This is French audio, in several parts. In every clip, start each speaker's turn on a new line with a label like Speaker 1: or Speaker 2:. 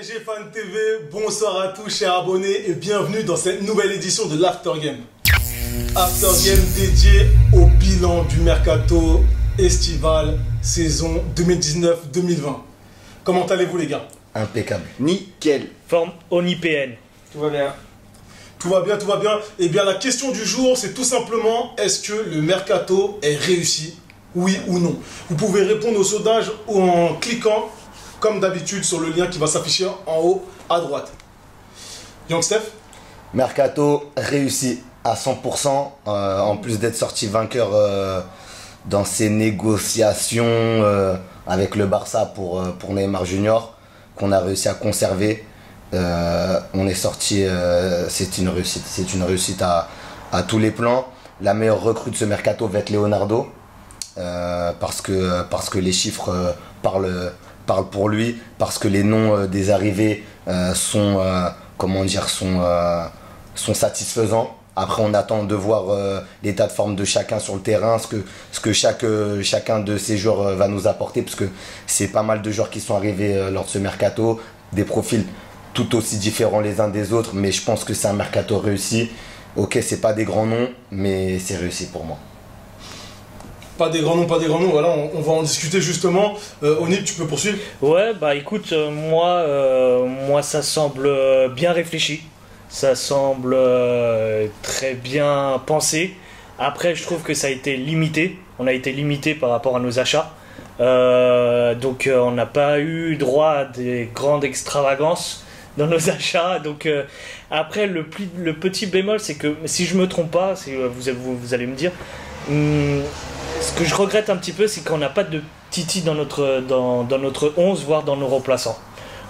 Speaker 1: PSG Fan TV, bonsoir à tous chers abonnés et bienvenue dans cette nouvelle édition de l'After Game. After Game dédié au bilan du mercato estival saison 2019-2020. Comment allez-vous les gars?
Speaker 2: Impeccable.
Speaker 3: Nickel.
Speaker 4: Forme onipéenne.
Speaker 3: Tout va bien.
Speaker 1: Tout va bien, tout va bien. Et bien la question du jour c'est tout simplement, est-ce que le mercato est réussi? Oui ou non? Vous pouvez répondre au sondage en cliquant comme d'habitude sur le lien qui va s'afficher en haut à droite. Young Steph?
Speaker 2: Mercato réussi à 100%, en plus d'être sorti vainqueur dans ses négociations avec le Barça pour Neymar Junior, qu'on a réussi à conserver. On est sorti, c'est une réussite à tous les plans. La meilleure recrue de ce mercato va être Leonardo, parce que les chiffres parlent pour lui, parce que les noms des arrivées sont satisfaisants. Après, on attend de voir l'état de forme de chacun sur le terrain, ce que chacun de ces joueurs va nous apporter, parce que c'est pas mal de joueurs qui sont arrivés lors de ce mercato, des profils tout aussi différents les uns des autres, mais je pense que c'est un mercato réussi. Ok, c'est pas des grands noms, mais c'est réussi pour moi.
Speaker 1: Pas des grands noms, voilà, on va en discuter justement. Onip, tu peux poursuivre?
Speaker 4: Ouais, bah écoute, moi ça semble bien réfléchi. Ça semble très bien pensé. Après, je trouve que ça a été limité. On a été limité par rapport à nos achats. Donc on n'a pas eu droit à des grandes extravagances dans nos achats. Donc après, le petit bémol, c'est que si je me trompe pas, vous allez me dire, ce que je regrette un petit peu, c'est qu'on n'a pas de Titi dans notre 11, voire dans nos remplaçants.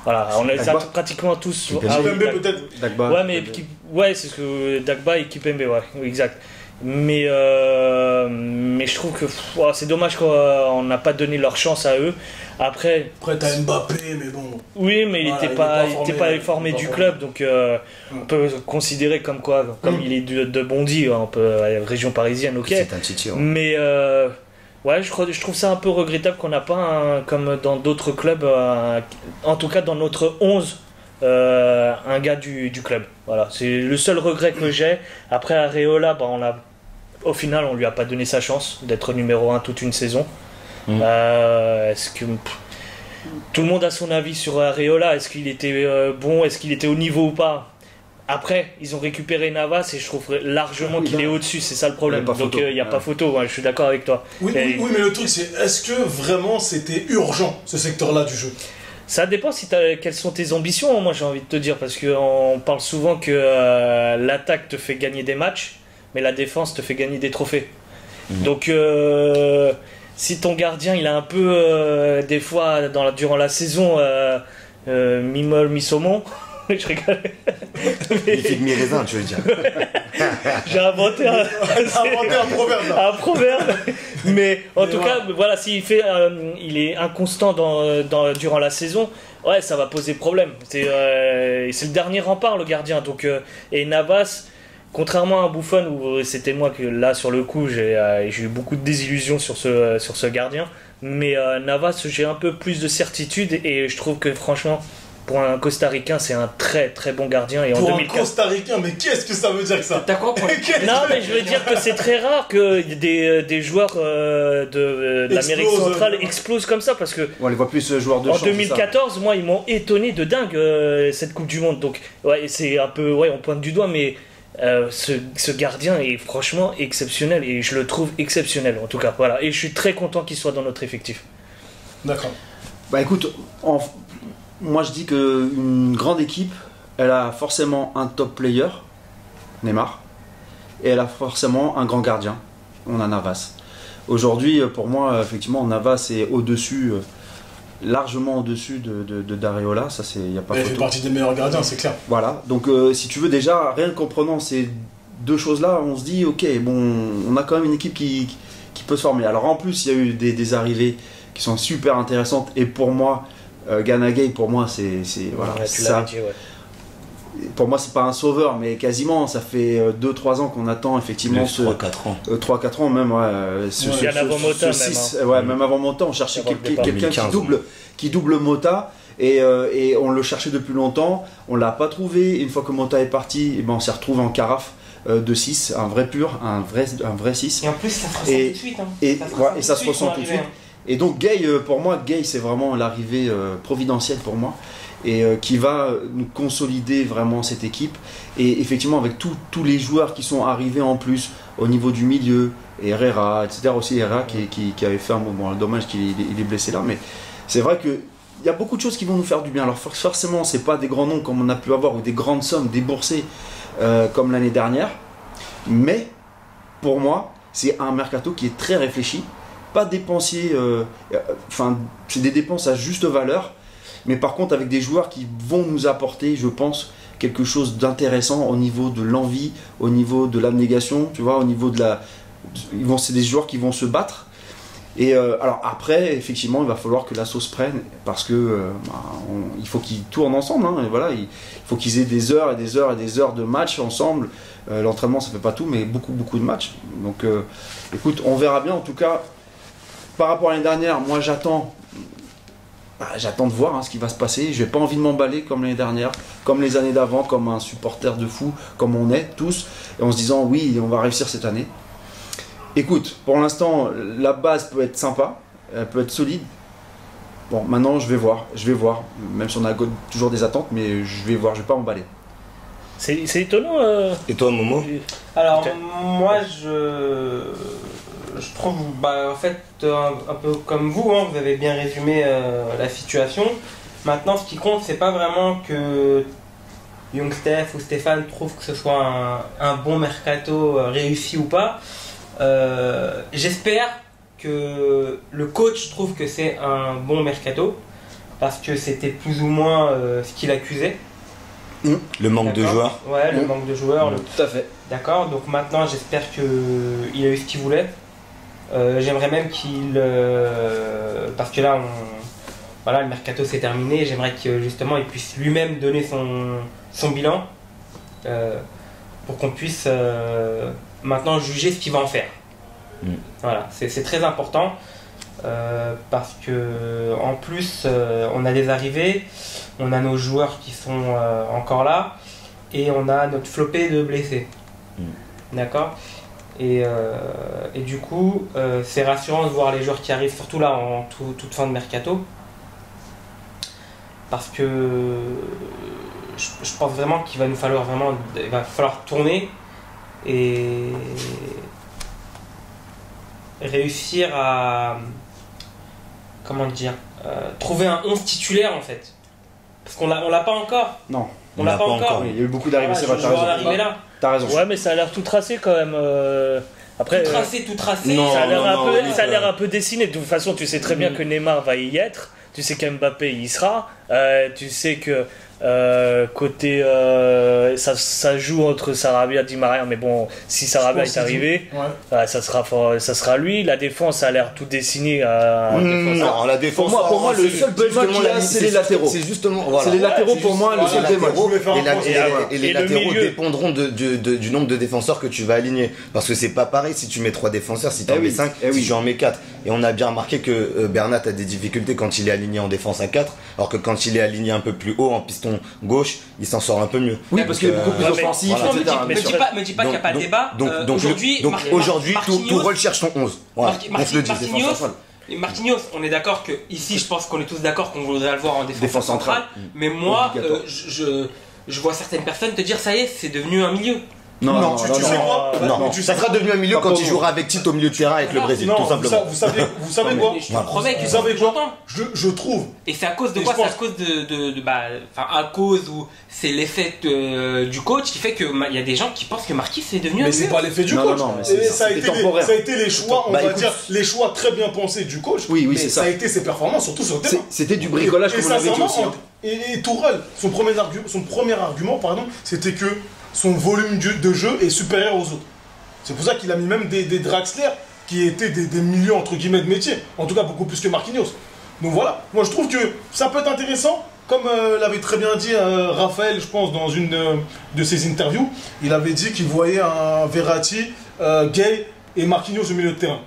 Speaker 4: Voilà, on les a pratiquement tous.
Speaker 1: Kipembe peut-être.
Speaker 3: Dagba.
Speaker 4: Ouais, mais c'est ce que Dagba et Kipembe, ouais, exact. Mais je trouve que c'est dommage qu'on n'a pas donné leur chance à eux. Après
Speaker 1: t'as Mbappé, mais bon.
Speaker 4: Oui, mais il n'était pas formé du club, donc on peut considérer comme quoi, comme il est de Bondy, on peut, région parisienne, ok.
Speaker 2: C'est un Titi.
Speaker 4: Mais ouais, je trouve ça un peu regrettable qu'on n'a pas, comme dans d'autres clubs, en tout cas dans notre 11, un gars du club. Voilà, c'est le seul regret que j'ai. Après Areola, au final, on lui a pas donné sa chance d'être numéro 1 toute une saison. Est-ce que tout le monde a son avis sur Areola? Est-ce qu'il était bon? Est-ce qu'il était au niveau ou pas? Après, ils ont récupéré Navas et je trouve largement qu'il est au-dessus, c'est ça le problème. Donc il n'y a pas photo, ouais, je suis d'accord avec toi.
Speaker 1: Oui, mais le truc c'est, est-ce que vraiment c'était urgent ce secteur-là du jeu?
Speaker 4: Ça dépend quelles sont tes ambitions, moi j'ai envie de te dire, parce qu'on parle souvent que l'attaque te fait gagner des matchs, mais la défense te fait gagner des trophées. Donc si ton gardien il a un peu des fois durant la saison mi-molle mi-saumon, je rigole.
Speaker 2: Mi-figue mi-raisin, tu veux dire.
Speaker 4: J'ai inventé un
Speaker 1: proverbe là.
Speaker 4: Un proverbe. Mais en tout cas, voilà, s'il il est inconstant durant la saison, ouais, ça va poser problème. C'est le dernier rempart, le gardien. Donc, et Navas, contrairement à Buffon, où c'était moi que là, sur le coup, j'ai eu beaucoup de désillusions sur ce gardien. Mais Navas, j'ai un peu plus de certitude et je trouve que franchement, pour un Costaricain, c'est un très très bon gardien. Et
Speaker 1: pour
Speaker 4: en
Speaker 1: un Costaricain, mais qu'est-ce que ça veut dire que ça?
Speaker 3: T'as quoi pour...
Speaker 4: Non, mais je veux dire que c'est très rare que des joueurs de l'Amérique centrale explosent comme ça, parce que
Speaker 3: on les voit plus joueurs de champ.
Speaker 4: En 2014, moi, ils m'ont étonné de dingue cette Coupe du Monde. Donc, ouais, c'est un peu, ouais, on pointe du doigt, mais ce gardien est franchement exceptionnel et je le trouve exceptionnel en tout cas. Voilà, et je suis très content qu'il soit dans notre effectif.
Speaker 1: D'accord.
Speaker 3: Bah écoute, moi je dis qu'une grande équipe, elle a forcément un top player, Neymar, et elle a forcément un grand gardien, on a Navas. Aujourd'hui, pour moi, effectivement, Navas est au-dessus, largement au-dessus de d'Areola, ça c'est, y a pas photo.
Speaker 1: Il fait partie des meilleurs gardiens, c'est clair.
Speaker 3: Voilà, donc si tu veux déjà, rien qu'en prenant ces deux choses-là, on se dit, ok, bon, on a quand même une équipe qui peut se former. Alors en plus, il y a eu des arrivées qui sont super intéressantes, et pour moi, Gana Gueye, pour moi, c'est voilà,
Speaker 4: ouais,
Speaker 3: ça.
Speaker 4: Dit, ouais.
Speaker 3: Pour moi, c'est pas un sauveur, mais quasiment, ça fait 2-3 ans qu'on attend effectivement
Speaker 2: 3-4 ans.
Speaker 3: 3-4 ans même, ouais.
Speaker 4: Bien avant Mota,
Speaker 3: même. Ouais, même avant Mota, on cherchait quelqu'un qui double Mota. Et on le cherchait depuis longtemps, on l'a pas trouvé. Une fois que Mota est parti, eh ben, on s'est retrouvé en carafe de 6, un vrai pur, un vrai 6.
Speaker 5: Et en plus, ça se ressent
Speaker 3: Et-
Speaker 5: tout de suite. Hein.
Speaker 3: Et ça se ressent tout de suite. Et donc Gay, pour moi, Gay c'est vraiment l'arrivée providentielle pour moi et qui va nous consolider vraiment cette équipe. Et effectivement avec tous les joueurs qui sont arrivés en plus au niveau du milieu, et Herrera, etc. aussi Herrera qui avait fait un moment, dommage qu'il est blessé là, mais c'est vrai que il y a beaucoup de choses qui vont nous faire du bien. Alors forcément c'est pas des grands noms comme on a pu avoir ou des grandes sommes déboursées comme l'année dernière, mais pour moi c'est un mercato qui est très réfléchi. Pas dépensier, c'est des dépenses à juste valeur, mais par contre avec des joueurs qui vont nous apporter, je pense, quelque chose d'intéressant au niveau de l'envie, au niveau de l'abnégation, tu vois, au niveau de la... C'est des joueurs qui vont se battre. Et alors après, effectivement, il va falloir que la sauce prenne, parce que il faut qu'ils tournent ensemble, hein, et voilà, il faut qu'ils aient des heures et des heures et des heures de match ensemble. L'entraînement, ça fait pas tout, mais beaucoup de matchs. Donc écoute, on verra bien. En tout cas, par rapport à l'année dernière, moi j'attends de voir hein, ce qui va se passer. Je n'ai pas envie de m'emballer comme l'année dernière, comme les années d'avant, comme un supporter de fou, comme on est tous, et en se disant oui, on va réussir cette année. Écoute, pour l'instant, la base peut être sympa, elle peut être solide. Bon, maintenant je vais voir, même si on a toujours des attentes, mais je vais voir, je vais pas m'emballer.
Speaker 4: C'est étonnant.
Speaker 2: Et toi, Momo?
Speaker 5: Alors,
Speaker 4: Ok.
Speaker 5: moi, je trouve, en fait, un peu comme vous, hein, vous avez bien résumé la situation. Maintenant, ce qui compte, c'est pas vraiment que Young Steph ou Stéphane trouvent que ce soit un bon mercato réussi ou pas. J'espère que le coach trouve que c'est un bon mercato, parce que c'était plus ou moins ce qu'il accusait.
Speaker 2: Le manque de
Speaker 5: D'accord.
Speaker 2: joueurs.
Speaker 5: Ouais, le manque de joueurs,
Speaker 3: Tout à fait.
Speaker 5: D'accord, donc maintenant j'espère qu'il a eu ce qu'il voulait. J'aimerais même qu'il. Parce que là, voilà, le mercato s'est terminé. J'aimerais que justement il puisse lui-même donner son bilan pour qu'on puisse maintenant juger ce qu'il va en faire. Voilà, c'est très important parce que en plus on a des arrivées, on a nos joueurs qui sont encore là et on a notre flopée de blessés. D'accord. Et du coup, c'est rassurant de voir les joueurs qui arrivent, surtout là en toute fin de mercato, parce que je pense vraiment qu'il va nous falloir il va falloir tourner et réussir à, comment dire, trouver un 11 titulaire en fait, parce qu'on l'a pas encore.
Speaker 3: Non,
Speaker 5: on l'a pas encore.
Speaker 3: il y a eu beaucoup d'arrivées,
Speaker 5: Voilà,
Speaker 3: c'est vrai,
Speaker 5: je
Speaker 3: t'as
Speaker 5: vais en
Speaker 3: raison.
Speaker 5: arriver là.
Speaker 3: T'as raison.
Speaker 4: Ouais, mais ça a l'air tout tracé quand même. Après,
Speaker 5: Tout tracé.
Speaker 2: non.
Speaker 4: ça a l'air
Speaker 2: non,
Speaker 4: ça a l'air un peu dessiné. De toute façon, tu sais très bien que Neymar va y être. Tu sais qu'Mbappé y sera. Tu sais que côté ça joue entre Sarabia et Di Maria, mais bon, si Sarabia est arrivé, ça sera lui. La défense ça a l'air tout dessiné.
Speaker 2: Non, la défense.
Speaker 3: Pour moi, le seul bémol qu'il y a, c'est les latéraux.
Speaker 2: C'est justement. Voilà.
Speaker 3: C'est les latéraux pour moi, le seul bémol.
Speaker 2: Et les
Speaker 4: Et le
Speaker 2: latéraux
Speaker 4: milieu.
Speaker 2: dépendront du nombre de défenseurs que tu vas aligner. Parce que c'est pas pareil si tu mets 3 défenseurs, si tu en
Speaker 3: Eh
Speaker 2: mets
Speaker 3: oui,
Speaker 2: 5,
Speaker 3: eh
Speaker 2: si
Speaker 3: oui.
Speaker 2: tu en mets 4. Et on a bien remarqué que Bernat a des difficultés quand il est aligné en défense à 4, alors que quand il est aligné un peu plus haut en piston gauche, il s'en sort un peu mieux.
Speaker 3: Oui, parce qu'il est beaucoup plus
Speaker 4: ouais, mais-
Speaker 3: offensif,
Speaker 2: voilà.
Speaker 3: etc.
Speaker 5: Me dis pas qu'il n'y a pas de débat. Aujourd'hui,
Speaker 2: aujourd'hui,
Speaker 5: Marquinhos-
Speaker 2: tout rôle cherche son 11. Voilà, on se le dit.
Speaker 5: Marquinhos, on est d'accord que ici, je pense qu'on est tous d'accord qu'on voudrait le voir en défense centrale. Mais moi,
Speaker 3: Obligatoire.
Speaker 5: je vois certaines personnes te dire ça y est, c'est devenu un milieu.
Speaker 2: Non, tu sais quoi? Non, ça sera devenu un milieu
Speaker 3: Pas
Speaker 2: quand
Speaker 3: pour
Speaker 2: il
Speaker 3: nous.
Speaker 2: jouera avec Tite au milieu de terrain avec le Brésil,
Speaker 1: Non,
Speaker 2: tout simplement.
Speaker 1: vous savez quoi?
Speaker 5: Je te promets que
Speaker 1: Vous
Speaker 5: c'est
Speaker 1: savez
Speaker 5: ce que
Speaker 1: quoi?
Speaker 5: j'entends.
Speaker 1: Je trouve.
Speaker 5: Et c'est à cause de
Speaker 1: Et
Speaker 5: quoi?
Speaker 1: je
Speaker 5: C'est à
Speaker 1: pense-
Speaker 5: cause à cause où c'est l'effet du coach qui fait que il y a des gens qui pensent que Marquis c'est devenu un
Speaker 1: Mais c'est
Speaker 5: milieu.
Speaker 1: pas l'effet du
Speaker 3: Non,
Speaker 1: coach.
Speaker 3: non, non, mais
Speaker 1: Et
Speaker 3: c'est
Speaker 1: ça a été
Speaker 3: temporaire.
Speaker 1: ça a été les choix, on
Speaker 2: Bah,
Speaker 1: va
Speaker 2: écoute.
Speaker 1: dire, les choix très bien pensés du coach.
Speaker 3: Oui,
Speaker 1: mais
Speaker 3: c'est
Speaker 1: ça
Speaker 3: ça.
Speaker 1: a été ses performances, surtout sur le terrain.
Speaker 3: C'était du bricolage,
Speaker 1: Et
Speaker 3: comme on l'avait dit
Speaker 1: sincèrement,
Speaker 3: aussi.
Speaker 1: Et Tourelle, son premier argument, c'était que son volume de jeu est supérieur aux autres. C'est pour ça qu'il a mis même des Draxler qui étaient des milieux entre guillemets de métier. En tout cas, beaucoup plus que Marquinhos. Donc voilà, moi je trouve que ça peut être intéressant. Comme l'avait très bien dit Raphaël, je pense, dans une de ses interviews, il avait dit qu'il voyait un Verratti, Gay et Marquinhos au milieu de terrain.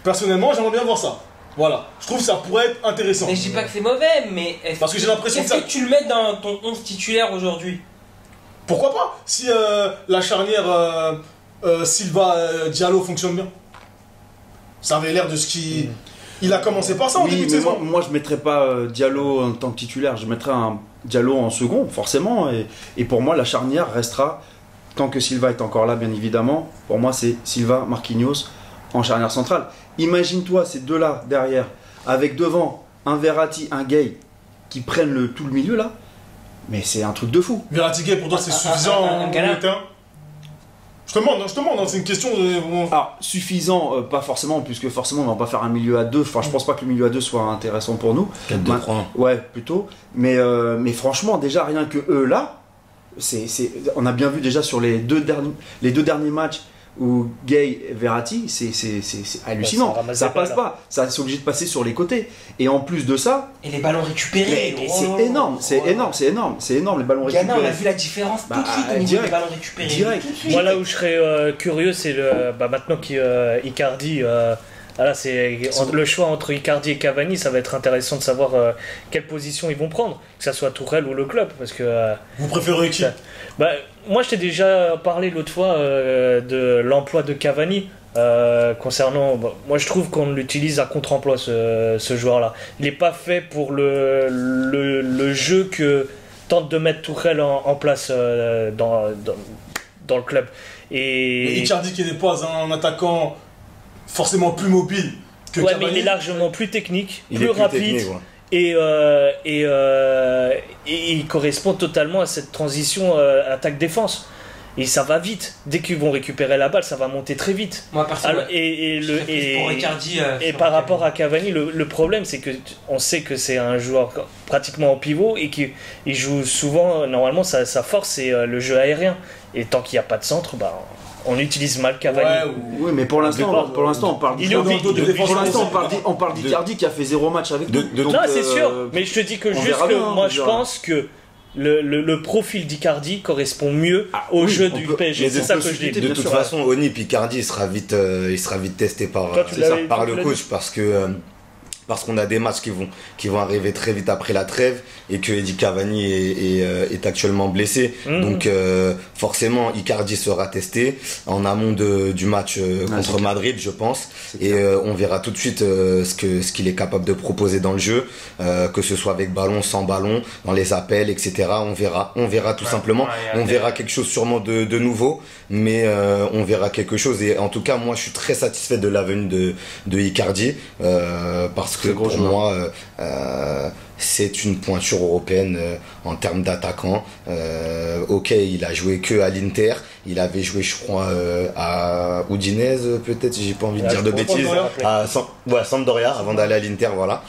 Speaker 1: Personnellement, j'aimerais bien voir ça. Voilà, je trouve que ça pourrait être intéressant.
Speaker 5: Mais je dis pas que c'est mauvais, mais
Speaker 1: Parce que j'ai l'impression
Speaker 5: est-ce
Speaker 1: que
Speaker 5: que tu le mets dans ton 11 titulaire aujourd'hui?
Speaker 1: Pourquoi pas? Si la charnière Silva-Diallo fonctionne bien. Ça avait l'air de ce qui... Il a commencé par ça en
Speaker 3: Oui,
Speaker 1: début de
Speaker 3: mais
Speaker 1: saison.
Speaker 3: moi, je mettrais pas Diallo en tant que titulaire, je mettrais un Diallo en second, forcément. Et pour moi, la charnière restera, tant que Silva est encore là, bien évidemment, pour moi, c'est Silva, Marquinhos en charnière centrale. Imagine-toi ces deux-là derrière, avec devant un Verratti, un Gay, qui prennent tout le milieu là, mais c'est un truc de fou.
Speaker 1: Verratti Gay, pour toi, c'est suffisant en milieu de terrain? Je te demande, hein, c'est une question de...
Speaker 3: Alors, suffisant, pas forcément, puisque forcément on va pas faire un milieu à deux. Enfin, je pense pas que le milieu à deux soit intéressant pour nous.
Speaker 2: 4-2-3-1.
Speaker 3: Ouais, plutôt. Mais franchement, déjà rien que eux là, on a bien vu déjà sur les deux derniers matchs où Gay et Verratti, c'est hallucinant. Ça passe pas. Ça c'est obligé de passer sur les côtés. Et en plus de ça,
Speaker 5: Et les ballons récupérés.
Speaker 3: mais c'est énorme, c'est énorme les ballons
Speaker 5: Ghana, on a
Speaker 3: récupérés.
Speaker 5: vu la différence tout de
Speaker 3: Bah,
Speaker 5: suite au niveau
Speaker 3: direct,
Speaker 5: des ballons récupérés.
Speaker 3: direct.
Speaker 5: Tout de suite.
Speaker 4: Moi, là où je serais curieux, c'est maintenant qu'Icardi. Voilà, le choix entre Icardi et Cavani, ça va être intéressant de savoir quelle position ils vont prendre, que ça soit Tourelle ou le club, parce que
Speaker 1: Vous préférez qui?
Speaker 4: moi je t'ai déjà parlé l'autre fois de l'emploi de Cavani concernant. Moi je trouve qu'on l'utilise à contre-emploi ce joueur-là. Il n'est pas fait pour le jeu que tente de mettre Tourelle en place dans le club.
Speaker 1: Et Icardi qui n'est pas un attaquant forcément plus mobile que
Speaker 4: Ouais,
Speaker 1: Cavani.
Speaker 4: mais il est largement plus technique,
Speaker 2: Il
Speaker 4: plus
Speaker 2: est plus
Speaker 4: rapide.
Speaker 2: technique, ouais.
Speaker 4: Et il correspond totalement à cette transition attaque-défense. Et ça va vite. Dès qu'ils vont récupérer la balle, ça va monter très vite.
Speaker 5: Moi, personnellement,
Speaker 4: Alors, et
Speaker 5: je serais plus pour Icardi,
Speaker 4: et
Speaker 5: sur
Speaker 4: par
Speaker 5: Cavani.
Speaker 4: rapport à Cavani, le problème c'est que on sait que c'est un joueur pratiquement en pivot et qu'il joue souvent, normalement sa force c'est le jeu aérien. Et tant qu'il n'y a pas de centre, on utilise mal Cavani.
Speaker 1: Ouais,
Speaker 3: Oui, mais pour l'instant, on parle
Speaker 4: Il est au
Speaker 1: dos de défense.
Speaker 3: pour l'instant, on parle d'Icardi qui a fait 0 match avec nous.
Speaker 2: de-
Speaker 3: Donc,
Speaker 4: Non, c'est sûr, mais je te dis que
Speaker 3: on
Speaker 4: juste
Speaker 3: verra
Speaker 4: que
Speaker 3: bien,
Speaker 4: moi
Speaker 3: on
Speaker 4: je
Speaker 3: verra.
Speaker 4: pense que le profil d'Icardi correspond mieux au
Speaker 3: oui,
Speaker 4: jeu
Speaker 3: on
Speaker 4: du
Speaker 3: peut-
Speaker 4: PSG.
Speaker 2: mais
Speaker 4: C'est
Speaker 2: de
Speaker 4: ça
Speaker 3: peut
Speaker 4: que je dis.
Speaker 3: se
Speaker 2: De
Speaker 3: bien
Speaker 2: toute
Speaker 3: sûr.
Speaker 2: façon, Oni Picardi il sera vite testé par,
Speaker 4: Toi, tu l'avais-
Speaker 2: par
Speaker 4: toi,
Speaker 2: le
Speaker 4: tu l'as
Speaker 2: coach
Speaker 4: dit.
Speaker 2: parce qu'on a des matchs qui vont arriver très vite après la trêve et que Eddie Cavani est actuellement blessé.
Speaker 4: Mhm.
Speaker 2: Donc forcément Icardi sera testé en amont du match
Speaker 3: c'est
Speaker 2: contre
Speaker 3: clair.
Speaker 2: Madrid, je pense.
Speaker 3: C'est
Speaker 2: Et
Speaker 3: clair.
Speaker 2: on verra tout de suite ce qu'il est capable de proposer dans le jeu, que ce soit avec ballon, sans ballon, dans les appels, etc. On verra tout simplement. On verra quelque chose sûrement de nouveau, mais on verra quelque chose. Et en tout cas, moi, je suis très satisfait de la venue de Icardi, parce que
Speaker 3: Très gros
Speaker 2: pour
Speaker 3: joueur.
Speaker 2: moi, c'est une pointure européenne en termes d'attaquant. Ok, il a joué que à l'Inter. Il avait joué, je crois, à Udinese, peut-être, j'ai pas envie de dire de bêtises. Sampdoria, avant d'aller à l'Inter, voilà.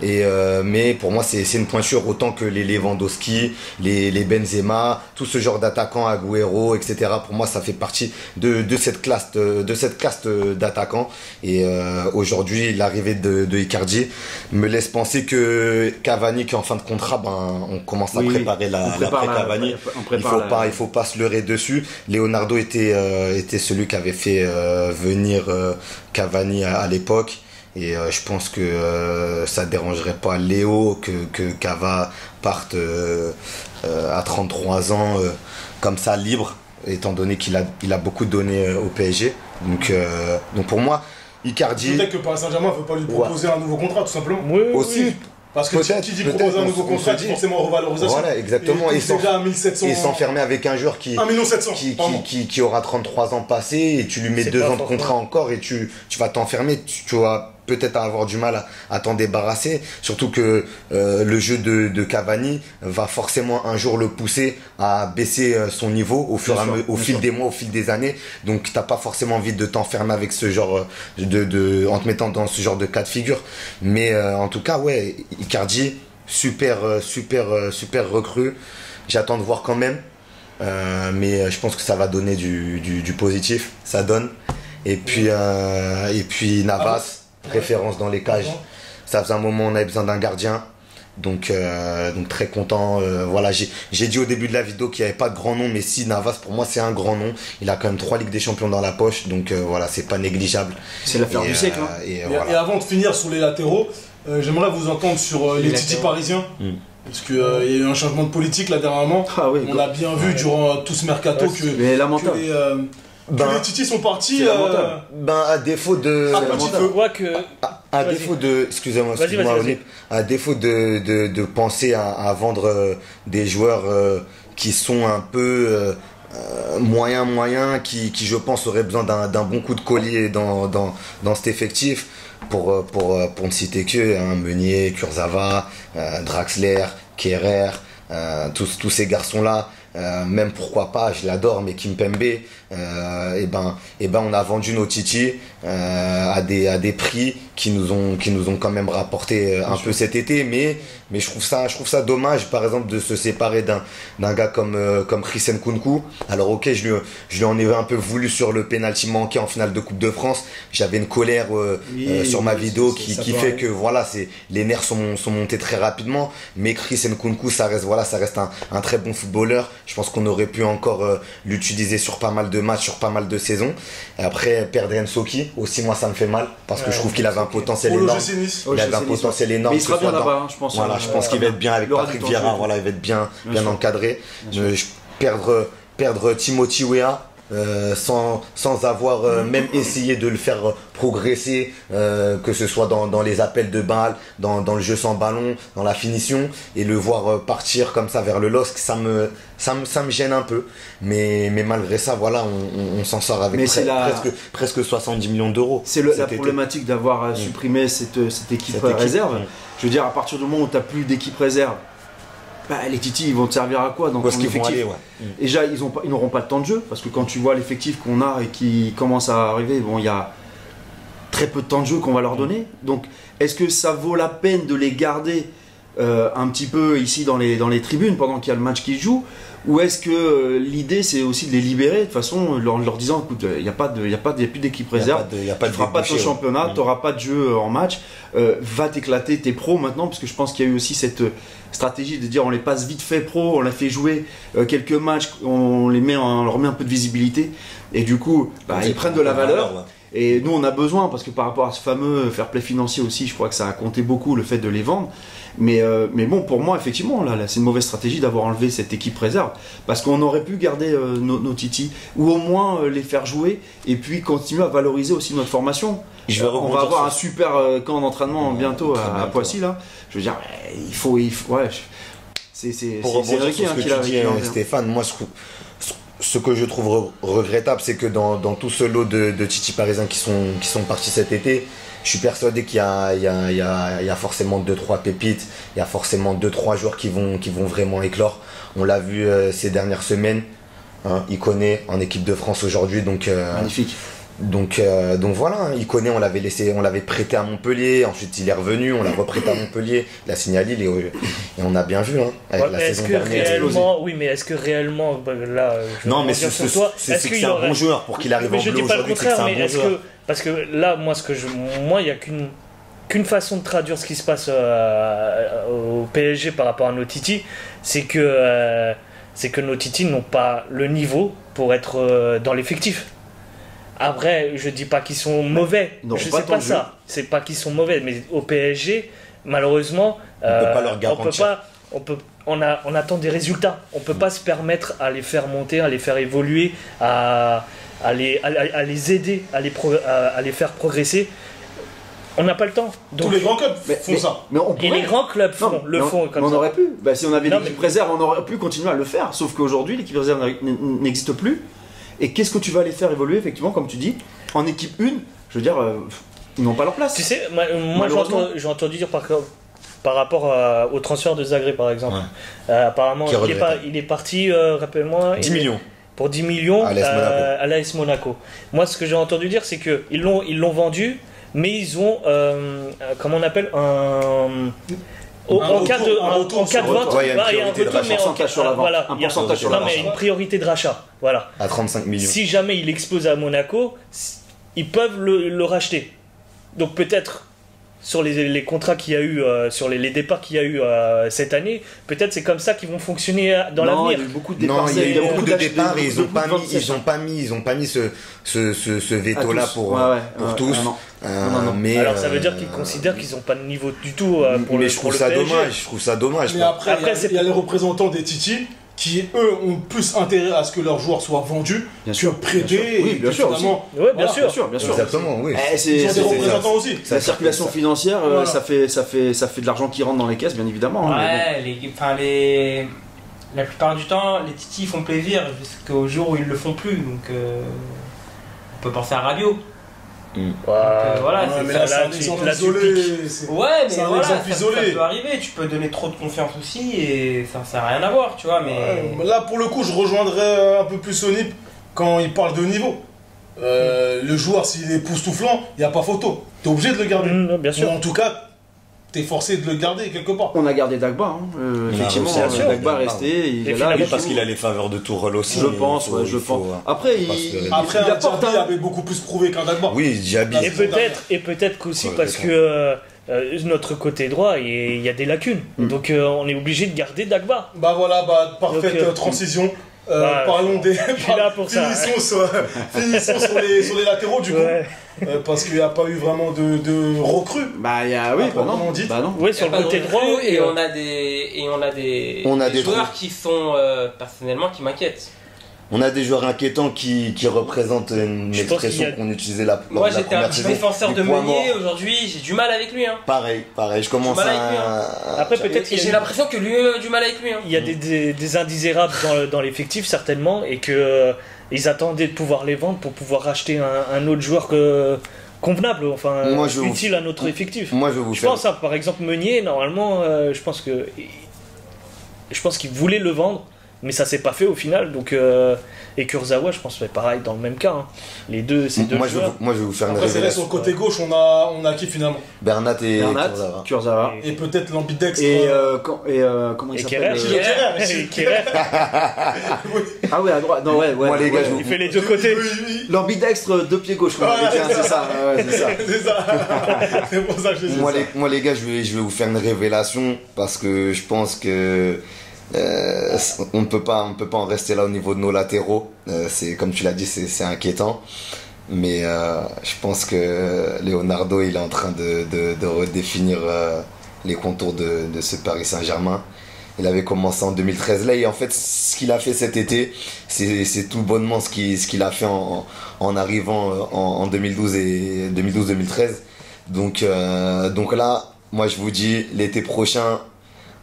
Speaker 2: Et mais pour moi, c'est une pointure autant que les Lewandowski, les Benzema, tout ce genre d'attaquants, Agüero, etc. Pour moi, ça fait partie de cette classe d'attaquants. Et aujourd'hui, l'arrivée de Icardi me laisse penser que Cavani, qui est en fin de contrat, on commence à
Speaker 3: Oui,
Speaker 2: préparer
Speaker 3: on prépare
Speaker 2: l'après-Cavani.
Speaker 3: on prépare
Speaker 2: Il faut pas se leurrer dessus. Leonardo était celui qui avait fait venir Cavani à l'époque. Et je pense que ça dérangerait pas Léo que Cava parte à 33 ans comme ça libre, étant donné qu'il a beaucoup donné au PSG. Donc pour moi, Icardi
Speaker 1: Peut-être que Paris Saint-Germain ne veut pas lui proposer un nouveau contrat, tout simplement.
Speaker 4: Oui,
Speaker 2: aussi.
Speaker 4: oui.
Speaker 1: Parce que
Speaker 2: Peut-être,
Speaker 1: qui dit proposer un nouveau
Speaker 2: on se
Speaker 1: contrat,
Speaker 2: dit.
Speaker 1: dit forcément revalorisation.
Speaker 2: Voilà, exactement.
Speaker 1: Et
Speaker 2: Et sans-
Speaker 1: déjà à 1700.
Speaker 2: Et s'enfermer avec un joueur qui
Speaker 1: 1 700
Speaker 2: qui aura 33 ans passés et tu lui mets
Speaker 4: C'est
Speaker 2: 2
Speaker 4: pas
Speaker 2: ans de
Speaker 4: forcément.
Speaker 2: contrat encore et tu vas t'enfermer, tu vas peut-être avoir du mal à t'en débarrasser, surtout que le jeu de Cavani va forcément un jour le pousser à baisser son niveau au fil des mois, au fil des années. Donc t'as pas forcément envie de t'enfermer avec ce genre en te mettant dans ce genre de cas de figure. Mais en tout cas, ouais, Icardi, super recrue. J'attends de voir quand même. Mais je pense que ça va donner du positif. Ça donne. Et puis Navas, référence dans les cages. Ça faisait un moment on avait besoin d'un gardien. Donc très content. Voilà, j'ai dit au début de la vidéo qu'il n'y avait pas de grand nom, mais si, Navas pour moi c'est un grand nom. Il a quand même 3 Ligues des Champions dans la poche, donc voilà, c'est pas négligeable.
Speaker 3: C'est l'affaire du siècle. Hein.
Speaker 1: Et avant de finir sur les latéraux, j'aimerais vous entendre sur les Titi
Speaker 5: latéraux.
Speaker 1: parisiens. Parce qu'il y a eu un changement de politique là dernièrement.
Speaker 3: Ah oui,
Speaker 1: On a bien vu durant tout ce mercato
Speaker 3: mais lamentable.
Speaker 1: que les Titi sont partis.
Speaker 3: C'est lamentable.
Speaker 2: À défaut de.
Speaker 4: Je vois que.
Speaker 2: À
Speaker 4: Vas-y.
Speaker 2: défaut de, excusez-moi,
Speaker 4: Vas-y.
Speaker 2: Olip, à défaut de penser à vendre des joueurs qui sont un peu moyens, qui je pense auraient besoin d'un bon coup de collier dans cet effectif, pour ne citer que Meunier, Kurzawa, Draxler, Kehrer, tous ces garçons-là. Même pourquoi pas, je l'adore, mais Kimpembe, et ben on a vendu nos Titi à des prix qui nous ont quand même rapporté un peu cet été, mais je trouve ça dommage, par exemple, de se séparer d'un gars comme Christian Nkunku. Alors ok, je lui en ai un peu voulu sur le penalty manqué en finale de Coupe de France. J'avais une colère sur ma vidéo qui fait que voilà, les nerfs sont montés très rapidement, mais Christian Nkunku, ça reste un très bon footballeur. Je pense qu'on aurait pu encore l'utiliser sur pas mal de matchs, sur pas mal de saisons. Et après, perdre Ensoki, aussi moi ça me fait mal, parce que je trouve qu'il avait un potentiel énorme. Il avait un potentiel énorme.
Speaker 3: Mais il sera bien là-bas, je pense.
Speaker 2: Voilà, je pense qu'il va être bien avec Patrick Vieira, voilà, il va être bien encadré. Perdre Timothy Weah, sans avoir même essayé de le faire progresser, que ce soit dans les appels de balles, dans le jeu sans ballon, dans la finition, et le voir partir comme ça vers le LOSC, ça me gêne un peu, mais malgré ça, voilà, on s'en sort avec presque 70 millions d'euros.
Speaker 3: C'est la problématique d'avoir supprimé cette équipe réserve. Je veux dire, à partir du moment où tu n'as plus d'équipe réserve, les Titi, ils vont te servir à quoi dans ton effectif? Déjà, ils n'auront pas de temps de jeu, parce que quand tu vois l'effectif qu'on a et qui commence à arriver, bon, il y a très peu de temps de jeu qu'on va leur donner. Donc, est-ce que ça vaut la peine de les garder un petit peu ici dans les tribunes pendant qu'il y a le match qui se joue, ou est-ce que l'idée c'est aussi de les libérer de toute façon, en leur disant écoute, il n'y a plus d'équipe réserve, tu ne feras pas ton championnat, tu n'auras pas de jeu en match, va t'éclater tes pros maintenant, parce que je pense qu'il y a eu aussi cette stratégie de dire on les passe vite fait pro, on les fait jouer quelques matchs, on leur met un peu de visibilité, et du coup ils prennent de la valeur. Et nous on a besoin, parce que par rapport à ce fameux fair play financier aussi, je crois que ça a compté beaucoup le fait de les vendre. Mais bon, pour moi, effectivement, là c'est une mauvaise stratégie d'avoir enlevé cette équipe réserve, parce qu'on aurait pu garder nos Titi, ou au moins les faire jouer, et puis continuer à valoriser aussi notre formation. On va avoir un super camp d'entraînement bientôt à Poissy, là. Je veux dire, il faut ouais, c'est Ricky qui l'a dit,
Speaker 2: Stéphane, moi ce que je trouve regrettable, c'est que dans tout ce lot de Titi parisiens qui sont partis cet été, je suis persuadé qu'il y a forcément 2-3 pépites, il y a forcément 2-3 joueurs qui vont vraiment éclore. On l'a vu ces dernières semaines, hein, Ikoné en équipe de France aujourd'hui, donc
Speaker 3: magnifique.
Speaker 2: Donc voilà, Ikoné, on l'avait prêté à Montpellier, ensuite il est revenu, on l'a reprêté à Montpellier, il a signalé et on a bien vu avec la saison dernière.
Speaker 4: Oui, mais est-ce que réellement, là,
Speaker 2: non, mais c'est que un bon joueur pour qu'il arrive en bleu aujourd'hui, c'est que c'est un bon joueur.
Speaker 4: Parce que là, moi, il n'y a qu'une façon de traduire ce qui se passe au PSG par rapport à nos Titi, c'est que nos Titi n'ont pas le niveau pour être dans l'effectif. Après, je dis pas qu'ils sont mauvais, je sais pas ça. C'est pas qu'ils sont mauvais, mais au PSG, malheureusement,
Speaker 2: on peut pas leur garantir.
Speaker 4: On attend des résultats. On peut pas se permettre à les faire monter, à les faire évoluer, à les aider, à les faire progresser. On n'a pas le temps. Donc,
Speaker 1: tous les grands clubs font ça.
Speaker 4: Et les grands clubs font comme ça.
Speaker 3: On aurait pu. Si on avait l'équipe réserve, on aurait pu continuer à le faire. Sauf qu'aujourd'hui, l'équipe réserve n'existe plus. Et qu'est-ce que tu vas les faire évoluer, effectivement, comme tu dis, en équipe 1, je veux dire, ils n'ont pas leur place.
Speaker 4: Tu sais, moi j'ai entendu dire par rapport au transfert de Zagreb, par exemple. Ouais. Apparemment, il est parti, rappelle-moi...
Speaker 2: 10 millions.
Speaker 4: Pour 10 millions à l'AS Monaco. Moi, ce que j'ai entendu dire, c'est qu'ils l'ont vendu, mais ils ont, comment on appelle, en cas de vente,
Speaker 2: il y a un
Speaker 3: pourcentage sur la vente.
Speaker 4: Voilà,
Speaker 3: un pourcentage sur la vente.
Speaker 4: Mais une priorité de rachat. Voilà.
Speaker 2: À 35 millions.
Speaker 4: Si jamais il explose à Monaco, ils peuvent le racheter. Donc peut-être sur les contrats qu'il y a eu, sur les départs qu'il y a eu cette année, peut-être c'est comme ça qu'ils vont fonctionner dans
Speaker 3: Non,
Speaker 4: l'avenir.
Speaker 3: il y a eu beaucoup de
Speaker 2: Non,
Speaker 3: départs.
Speaker 2: il y a eu beaucoup de
Speaker 3: lâches-
Speaker 2: départs et ils ont
Speaker 3: beaucoup
Speaker 2: pas
Speaker 3: de
Speaker 2: mis,
Speaker 3: 27,
Speaker 2: ils ont pas mis ce veto là
Speaker 3: à tous.
Speaker 2: pour
Speaker 3: Ouais,
Speaker 2: pour tous.
Speaker 3: non. Non.
Speaker 2: Mais
Speaker 4: Alors ça veut dire qu'ils considèrent qu'ils n'ont pas de niveau du tout pour
Speaker 2: mais
Speaker 4: le
Speaker 2: je trouve
Speaker 4: pour
Speaker 2: ça
Speaker 4: le PSG.
Speaker 2: dommage. Je trouve ça dommage.
Speaker 1: Mais
Speaker 2: quoi.
Speaker 1: après,
Speaker 4: Après,
Speaker 1: il y a les représentants des Titi qui, eux, ont plus intérêt à ce que leurs joueurs soient vendus
Speaker 3: Bien
Speaker 1: que
Speaker 3: sûr,
Speaker 1: prêtés.
Speaker 3: bien sûr. Oui,
Speaker 1: et
Speaker 3: bien
Speaker 1: que
Speaker 3: sûr
Speaker 1: finalement,
Speaker 4: Ouais, bien
Speaker 1: voilà.
Speaker 4: sûr.
Speaker 3: Bien sûr.
Speaker 2: Exactement, oui.
Speaker 3: Eh,
Speaker 1: Ils
Speaker 3: c'est-
Speaker 1: ont des
Speaker 3: c'est-
Speaker 1: représentants aussi.
Speaker 3: La circulation financière,
Speaker 1: Voilà.
Speaker 3: ça fait de l'argent qui rentre dans les caisses, bien évidemment. hein, mais
Speaker 5: Ouais, la plupart du temps, les titis font plaisir jusqu'au jour où ils le font plus. Donc, on peut penser à Radio.
Speaker 4: Voilà.
Speaker 5: Voilà,
Speaker 1: Ouais,
Speaker 5: c'est
Speaker 1: mais
Speaker 5: ça.
Speaker 1: là, c'est un
Speaker 4: tu-
Speaker 1: exemple
Speaker 4: là, tu
Speaker 1: isolé.
Speaker 4: piques.
Speaker 1: c'est-
Speaker 5: Ouais, mais
Speaker 1: c'est un
Speaker 5: voilà,
Speaker 1: exemple
Speaker 5: ça
Speaker 1: isolé.
Speaker 5: peut arriver. Tu peux donner trop de confiance aussi et ça sert à rien à voir, tu vois. Mais
Speaker 1: Là, pour le coup, je rejoindrais un peu plus Sonip quand il parle de niveau. Le joueur, s'il est époustouflant, il n'y a pas photo. T'es obligé de le garder.
Speaker 4: Bien sûr.
Speaker 1: Ou en tout cas, t'es forcé de le garder quelque part.
Speaker 3: on a gardé Dagba. hein. Effectivement,
Speaker 2: réussi à
Speaker 4: sûr.
Speaker 3: Dagba est resté. Il est là.
Speaker 4: finalement,
Speaker 3: il
Speaker 2: Parce
Speaker 3: joue.
Speaker 2: qu'il a les faveurs de Tourelle aussi.
Speaker 3: Je
Speaker 2: il
Speaker 3: pense,
Speaker 2: faut-
Speaker 3: ouais,
Speaker 2: il
Speaker 3: je
Speaker 2: faut,
Speaker 3: pense. Après,
Speaker 2: faut pas
Speaker 3: il
Speaker 2: se-
Speaker 1: Après,
Speaker 3: il
Speaker 1: un
Speaker 3: apporte
Speaker 1: Diaby
Speaker 3: un-
Speaker 1: avait beaucoup plus prouvé qu'un Dagba.
Speaker 2: Oui, Diaby.
Speaker 1: Là,
Speaker 4: Et peut-être qu'aussi
Speaker 2: Ouais,
Speaker 4: parce
Speaker 2: d'accord.
Speaker 4: que notre côté droit, il y a des lacunes. Donc on est obligé de garder Dagba.
Speaker 1: Bah voilà, parfaite
Speaker 4: Donc,
Speaker 1: transition.
Speaker 4: bah,
Speaker 1: Parlons des.
Speaker 4: je suis là pour ça.
Speaker 1: Finissons sur les latéraux du coup.
Speaker 4: Ouais.
Speaker 1: Parce qu'il n'y a pas eu vraiment de recrues.
Speaker 3: Bah, il y a. Oui,
Speaker 1: Ah,
Speaker 3: bah non.
Speaker 1: proprement dit.
Speaker 3: Bah non.
Speaker 4: Ouais, sur le côté droit.
Speaker 5: et on a des
Speaker 2: On a des
Speaker 5: joueurs qui sont personnellement qui m'inquiètent.
Speaker 2: On a des joueurs inquiétants qui représentent une
Speaker 4: Je pense qu'il y
Speaker 2: expression
Speaker 4: a-
Speaker 2: qu'on utilisait lors
Speaker 5: Moi,
Speaker 2: de la
Speaker 5: j'étais un
Speaker 2: première
Speaker 5: petit
Speaker 2: saison.
Speaker 5: défenseur
Speaker 2: du
Speaker 5: de
Speaker 2: poids
Speaker 5: Meunier.
Speaker 2: mort.
Speaker 5: Aujourd'hui, j'ai du mal avec lui. Hein.
Speaker 2: Pareil, je commence
Speaker 5: mal avec lui,
Speaker 4: Après, peut-être
Speaker 5: Et
Speaker 4: qu'il y
Speaker 5: j'ai
Speaker 4: a,
Speaker 5: l'impression que lui a du mal avec lui. Hein.
Speaker 4: il y a des indésirables dans l'effectif, certainement, et que ils attendaient de pouvoir les vendre pour pouvoir racheter un autre joueur convenable, enfin
Speaker 2: Moi, je vous-
Speaker 4: utile à notre effectif.
Speaker 2: Moi, je vais vous
Speaker 4: Je
Speaker 2: faire.
Speaker 4: pense, par exemple, Meunier, normalement, je pense qu'il voulait le vendre, mais ça s'est pas fait au final. Donc, et Kurzawa, je pense, fait pareil dans le même cas. Hein. Les deux, ces deux
Speaker 2: Moi, je vais
Speaker 4: joueurs.
Speaker 2: vous faire une
Speaker 1: Après, c'est vrai, sur
Speaker 2: révélation.
Speaker 1: le côté gauche, on a qui finalement.
Speaker 2: Bernat et
Speaker 3: Bernat,
Speaker 2: Kurzawa.
Speaker 3: Kurzawa.
Speaker 1: Et peut-être l'ambidextre.
Speaker 3: Et comment il
Speaker 4: Et
Speaker 3: s'appelle
Speaker 4: Kerrer. Et Kerrer,
Speaker 3: Ah ouais, à droite. Non, ouais.
Speaker 2: Moi, les gars,
Speaker 3: ouais.
Speaker 2: je vous-
Speaker 4: il fait les deux côtés.
Speaker 3: L'ambidextre de pied gauche, comme on avait dit, hein, c'est ça. Ouais, c'est ça.
Speaker 1: C'est ça. C'est pour ça que je dis ça.
Speaker 2: Moi les gars, je vais vous faire une révélation parce que je pense que on ne peut pas en rester là au niveau de nos latéraux. C'est comme tu l'as dit, c'est inquiétant. Mais je pense que Leonardo il est en train de redéfinir les contours de ce Paris Saint-Germain. Il avait commencé en 2013 là et en fait ce qu'il a fait cet été c'est tout bonnement ce qu'il a fait en arrivant en 2012 et 2012-2013. Donc là moi je vous dis l'été prochain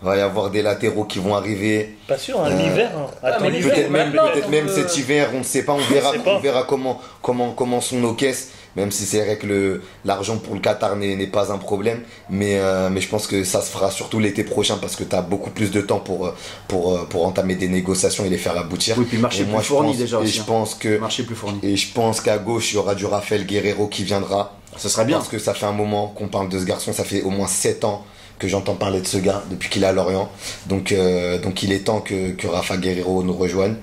Speaker 2: va y avoir des latéraux qui vont arriver.
Speaker 4: Pas sûr, hein, l'hiver. Hein. Attends,
Speaker 5: mais
Speaker 4: l'hiver.
Speaker 2: Peut-être même,
Speaker 5: maintenant,
Speaker 2: peut-être
Speaker 5: on
Speaker 2: même
Speaker 5: peut-
Speaker 2: cet hiver, on ne sait pas,
Speaker 4: sait pas.
Speaker 2: on verra comment sont nos caisses, même si c'est vrai que l'argent pour le Qatar n'est pas un problème, mais je pense que ça se fera surtout l'été prochain parce que tu as beaucoup plus de temps pour entamer des négociations et les faire aboutir.
Speaker 3: Oui, puis le marché
Speaker 2: Et moi,
Speaker 3: plus fourni
Speaker 2: je pense,
Speaker 3: déjà
Speaker 2: et
Speaker 3: aussi.
Speaker 2: je
Speaker 3: hein.
Speaker 2: pense que
Speaker 3: Marché plus fourni.
Speaker 2: et je pense qu'à gauche il y aura du Rafael Guerrero qui viendra.
Speaker 3: Ça serait bien.
Speaker 2: Parce que ça fait un moment qu'on parle de ce garçon, ça fait au moins 7 ans que j'entends parler de ce gars depuis qu'il est à Lorient. Donc il est temps que Rafa Guerrero nous rejoigne.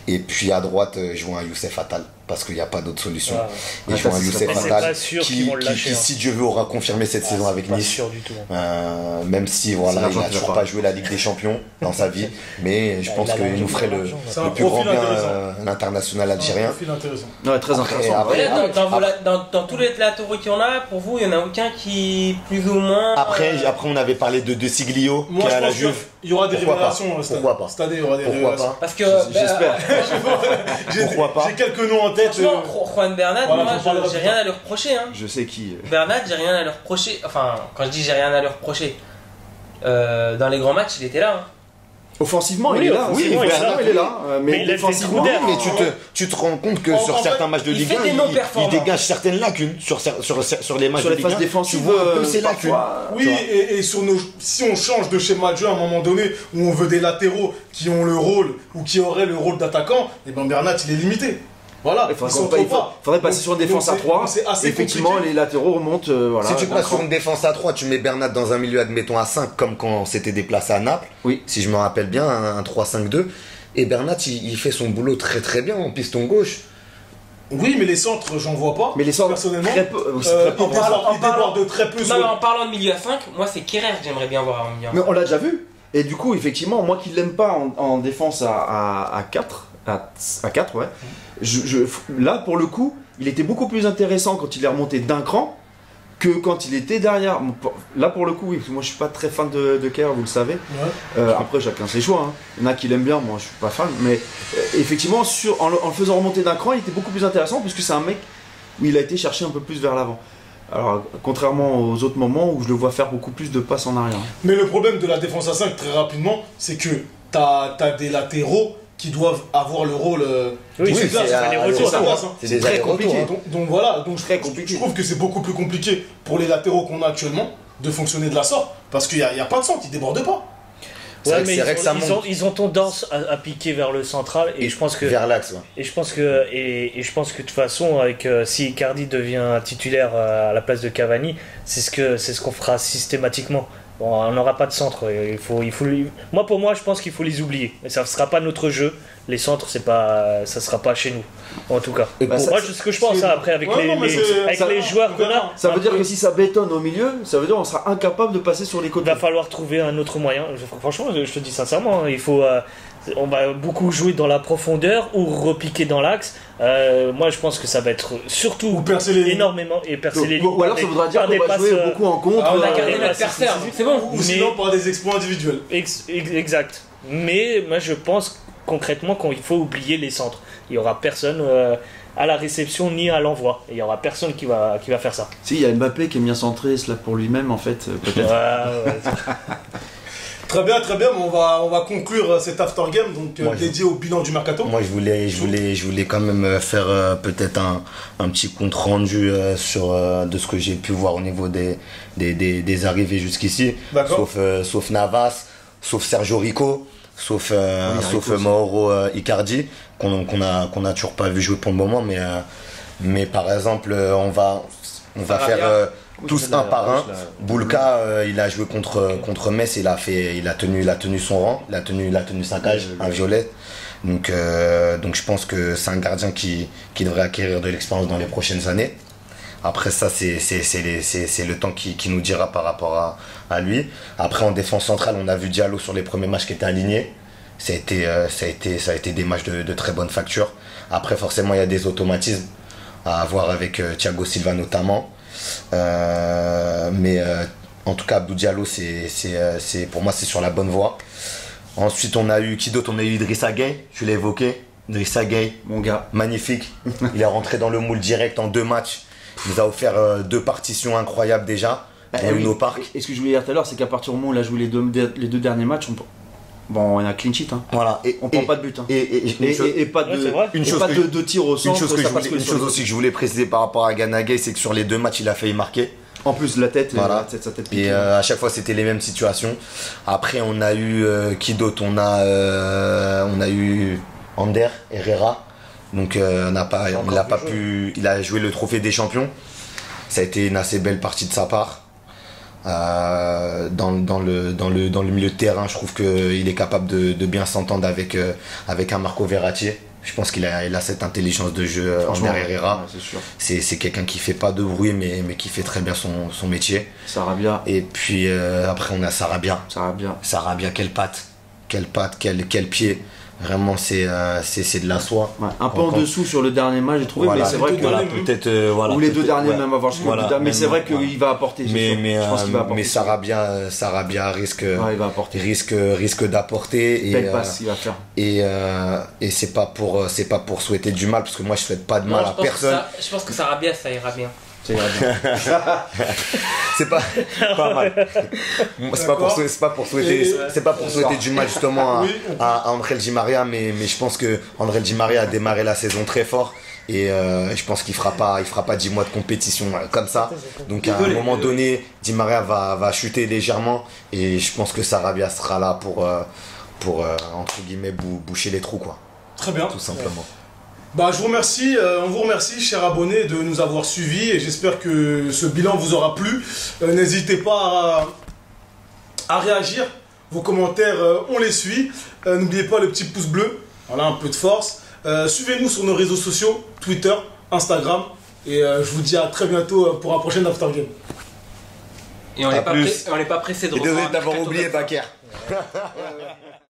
Speaker 2: Et puis à droite, je vois un Youssef Attal parce qu'il n'y a pas d'autre solution.
Speaker 4: Ouais.
Speaker 2: Et je vois un
Speaker 3: ça,
Speaker 2: Youssef
Speaker 4: Mais c'est
Speaker 2: Attal
Speaker 4: pas sûr qu'ils
Speaker 2: qui,
Speaker 4: vont le lâcher.
Speaker 2: qui,
Speaker 4: hein.
Speaker 2: si Dieu veut, aura confirmé cette saison avec
Speaker 4: Pas
Speaker 2: Nice.
Speaker 4: sûr du tout.
Speaker 2: Même si voilà,
Speaker 3: l'argent
Speaker 2: il n'a
Speaker 3: qui va
Speaker 2: toujours
Speaker 3: pas.
Speaker 2: pas joué la Ligue des Champions dans sa vie. Mais je pense
Speaker 4: Il a
Speaker 2: qu'il
Speaker 4: l'argent,
Speaker 2: nous ferait
Speaker 4: il a
Speaker 2: le,
Speaker 4: l'argent.
Speaker 1: C'est un
Speaker 2: le plus grand
Speaker 1: profil
Speaker 2: bien
Speaker 1: intéressant.
Speaker 2: l'international
Speaker 1: Un
Speaker 2: algérien.
Speaker 1: profil intéressant.
Speaker 3: Ouais, très intéressant.
Speaker 2: Après,
Speaker 5: Dans tous les latéraux qu'il y en a, pour vous, il n'y en a aucun qui, plus ou moins.
Speaker 2: Après, on avait parlé de Siglio qui
Speaker 1: Moi,
Speaker 2: est
Speaker 1: je
Speaker 2: à la
Speaker 1: pense
Speaker 2: Juve.
Speaker 1: qu'il y aura des
Speaker 2: Pourquoi pas
Speaker 1: révélations cette année.
Speaker 2: Pourquoi pas
Speaker 1: Cette année, il y aura des
Speaker 2: Pourquoi
Speaker 1: révélations.
Speaker 2: pas
Speaker 5: Parce que.
Speaker 3: J'espère.
Speaker 2: Pourquoi pas
Speaker 1: J'ai quelques noms en tête.
Speaker 5: Franchement, Juan Bernat,
Speaker 1: Voilà,
Speaker 5: moi,
Speaker 1: j'en parlerai
Speaker 5: j'ai
Speaker 1: plus
Speaker 5: rien
Speaker 1: tard.
Speaker 5: à lui reprocher. Hein.
Speaker 3: Je sais qui.
Speaker 5: Bernat, j'ai rien à lui reprocher. Enfin, quand je dis j'ai rien à lui reprocher, dans les grands matchs, il était là. Hein.
Speaker 3: Offensivement,
Speaker 4: Oui,
Speaker 3: il est là.
Speaker 4: offensivement,
Speaker 3: Oui,
Speaker 4: il est là.
Speaker 3: il est là.
Speaker 4: Mais il a des
Speaker 3: défensivement,
Speaker 4: trous d'air.
Speaker 2: Mais tu te rends compte que
Speaker 1: En
Speaker 2: sur
Speaker 1: fait,
Speaker 2: certains matchs de
Speaker 5: il
Speaker 2: Ligue
Speaker 5: fait
Speaker 2: 1,
Speaker 5: des non-performances.
Speaker 2: il dégage certaines lacunes sur les matchs
Speaker 3: sur
Speaker 2: de
Speaker 3: les
Speaker 2: Ligue
Speaker 3: phases
Speaker 2: 1.
Speaker 3: défensives,
Speaker 2: Tu vois un peu ces lacunes.
Speaker 3: parfois,
Speaker 1: Oui, et sur si on change de schéma de jeu à un moment donné, où on veut des latéraux qui ont le rôle, ou qui auraient le rôle d'attaquant, et ben Bernat, il est limité. Voilà,
Speaker 3: Il
Speaker 1: ils sont
Speaker 3: faudrait,
Speaker 1: trop pas.
Speaker 3: faudrait passer sur une défense à 3.
Speaker 1: C'est assez
Speaker 3: Effectivement,
Speaker 1: compliqué.
Speaker 3: les latéraux remontent. Voilà,
Speaker 2: Si tu
Speaker 3: d'un
Speaker 2: passes sur
Speaker 3: cran.
Speaker 2: une défense à 3, tu mets Bernat dans un milieu, admettons à 5, comme quand on s'était déplacé à Naples,
Speaker 3: Oui.
Speaker 2: si je me rappelle bien, un 3-5-2. Et Bernat, il fait son boulot très très bien en piston gauche.
Speaker 1: Oui, mais les centres, j'en vois pas.
Speaker 3: Mais les centres,
Speaker 1: personnellement,
Speaker 3: très peu. C'est très peu.
Speaker 1: ils débordent de très peu.
Speaker 5: Non, mais en parlant de milieu à 5, moi c'est Kerrer que j'aimerais bien voir en milieu à 5.
Speaker 3: Mais on l'a déjà vu. Et du coup, effectivement, moi qui l'aime pas en défense à 4, à 4, ouais. Là, pour le coup, il était beaucoup plus intéressant quand il est remonté d'un cran que quand il était derrière. Là, pour le coup, oui, parce que moi je suis pas très fan de Kerr, vous le savez.
Speaker 1: Ouais.
Speaker 3: Après, chacun ses choix. Hein. Il y en a qui l'aiment bien, moi je suis pas fan. Mais effectivement, en le faisant remonter d'un cran, il était beaucoup plus intéressant puisque c'est un mec où il a été chercher un peu plus vers l'avant. Alors, contrairement aux autres moments où je le vois faire beaucoup plus de passes en arrière.
Speaker 1: Mais le problème de la défense à 5, très rapidement, c'est que t'as des latéraux qui doivent avoir le rôle
Speaker 4: Oui,
Speaker 1: c'est
Speaker 4: les retours.
Speaker 2: C'est
Speaker 3: très compliqué.
Speaker 1: Donc voilà, donc
Speaker 3: Très compliqué.
Speaker 1: je trouve que c'est beaucoup plus compliqué pour les latéraux qu'on a actuellement de fonctionner de la sorte, parce qu'il n'y a pas de centre, ils débordent pas.
Speaker 4: Ouais, mais
Speaker 2: c'est vrai que ça monte.
Speaker 4: ils ont tendance à piquer vers le central et je pense que
Speaker 2: Vers l'axe, ouais.
Speaker 4: et je pense que de toute façon avec si Icardi devient titulaire à la place de Cavani, c'est ce qu'on fera systématiquement. Bon, on n'aura pas de centre, pour moi je pense qu'il faut les oublier. Mais ça ne sera pas notre jeu. Les centres ça sera pas chez nous en tout cas.
Speaker 2: Et
Speaker 4: Moi c'est ce que je pense après avec les joueurs qu'on a.
Speaker 3: Ça veut dire que si ça bétonne au milieu, ça veut dire qu'on sera incapable de passer sur les
Speaker 4: Il
Speaker 3: côtés.
Speaker 4: va falloir trouver un autre moyen. Franchement, je te dis sincèrement, on va beaucoup jouer dans la profondeur ou repiquer dans l'axe. Moi, je pense que ça va être surtout
Speaker 1: Ou percer les lignes.
Speaker 4: énormément et percer les lignes.
Speaker 3: Ou alors ça voudra dire qu'on va jouer beaucoup en contre.
Speaker 5: On a
Speaker 4: euh,
Speaker 5: gardé notre perceur, c'est bon.
Speaker 1: Ou sinon par des exploits individuels.
Speaker 4: Exact. Mais moi, je pense concrètement qu'il faut oublier les centres. Il y aura personne à la réception ni à l'envoi. Il y aura personne qui va faire ça.
Speaker 3: Si, il y a Mbappé qui est bien centré, cela pour lui-même en fait, peut-être.
Speaker 4: Ouais.
Speaker 1: Très bien, mais on va conclure cet after game donc dédié au bilan du mercato.
Speaker 2: Moi, je voulais quand même faire peut-être un petit compte rendu de ce que j'ai pu voir au niveau des arrivées jusqu'ici.
Speaker 1: D'accord.
Speaker 2: Sauf Navas, sauf Sergio Rico, sauf Mauro Icardi, qu'on a toujours pas vu jouer pour le moment. Mais par exemple, on va faire tous un par un. Boulka, il a joué contre Metz, il a tenu son rang, il a tenu sa cage, un violet. Donc je pense que c'est un gardien qui devrait acquérir de l'expérience dans les prochaines années. Après ça, c'est le temps qui nous dira par rapport à lui. Après, en défense centrale, on a vu Diallo sur les premiers matchs qui étaient alignés. Ça a été des matchs de très bonne facture. Après, forcément, il y a des automatismes à avoir avec Thiago Silva notamment. Mais en tout cas, Abdou Diallo, pour moi, c'est sur la bonne voie. Ensuite, on a eu qui d'autre? On a eu Idrissa Gueye, tu l'as évoqué. Idrissa Gueye,
Speaker 3: Mon gars.
Speaker 2: magnifique. Il est rentré dans le moule direct en 2 matchs. Il nous a offert 2 partitions incroyables déjà.
Speaker 3: Oui.
Speaker 2: Au parc.
Speaker 3: Et ce que je voulais dire tout à l'heure, c'est qu'à partir du moment où il a joué les deux derniers matchs, on a clean sheet. Hein.
Speaker 2: Voilà.
Speaker 3: On prend pas de but. Hein.
Speaker 2: Et
Speaker 3: Pas
Speaker 4: Ouais, c'est vrai.
Speaker 3: de tir au centre.
Speaker 2: une chose aussi que je voulais préciser par rapport à Gana Gueye, c'est que sur les 2 matchs, il a failli marquer.
Speaker 3: En plus, la tête,
Speaker 2: Voilà.
Speaker 3: sa tête
Speaker 2: Et
Speaker 3: piquée.
Speaker 2: à chaque fois, c'était les mêmes situations. Après, on a eu qui d'autre? On a eu Ander Herrera. Donc, il a joué le trophée des champions. Ça a été une assez belle partie de sa part. Dans le milieu de terrain, je trouve qu'il est capable de bien s'entendre avec un Marco Verratti. Je pense qu'il a cette intelligence de jeu
Speaker 3: Franchement,
Speaker 2: Ander Herrera.
Speaker 3: ouais, c'est sûr.
Speaker 2: C'est quelqu'un qui fait pas de bruit mais qui fait très bien son métier.
Speaker 3: Sarabia.
Speaker 2: Et puis après on a Sarabia. Sarabia, quelle patte, quel pied. Vraiment c'est de la soie.
Speaker 3: Ouais, un peu en dessous sur le dernier match, j'ai trouvé,
Speaker 2: Voilà.
Speaker 3: mais c'est vrai que.
Speaker 1: Voilà,
Speaker 2: peut-être
Speaker 3: Ou les deux derniers,
Speaker 2: ouais.
Speaker 3: même avoir jusqu'au
Speaker 2: Voilà,
Speaker 3: bout. Mais
Speaker 2: même,
Speaker 3: c'est vrai
Speaker 2: voilà.
Speaker 3: qu'il va apporter. Je pense qu'il va apporter.
Speaker 2: Mais Sarabia risque
Speaker 3: Ouais, il va apporter.
Speaker 2: risque d'apporter
Speaker 3: Belle passe, il va faire.
Speaker 2: et c'est pas pour souhaiter du mal parce que moi je souhaite pas de mal à personne.
Speaker 5: Je pense que Sarabia, ça ira bien.
Speaker 2: C'est pas mal. C'est pas pour souhaiter du mal justement à André Di Maria, mais je pense que André Di Maria a démarré la saison très fort et je pense qu'il fera pas 10 mois de compétition comme ça. Donc à un moment donné, Di Maria va chuter légèrement et je pense que Sarabia sera là pour entre guillemets boucher les trous quoi.
Speaker 1: Très bien.
Speaker 2: Tout simplement.
Speaker 1: Bah, je vous remercie, on vous remercie, chers abonnés, de nous avoir suivis et j'espère que ce bilan vous aura plu. N'hésitez pas à réagir, vos commentaires, on les suit. N'oubliez pas le petit pouce bleu, voilà, un peu de force. Suivez-nous sur nos réseaux sociaux, Twitter, Instagram. Et je vous dis à très bientôt pour un prochain After Game.
Speaker 5: Et on
Speaker 2: À
Speaker 5: n'est
Speaker 2: plus.
Speaker 5: pas pressé de
Speaker 2: Et désolé
Speaker 5: reprendre un
Speaker 2: d'avoir
Speaker 5: mercato
Speaker 2: oublié
Speaker 5: comme ça.
Speaker 2: Baker.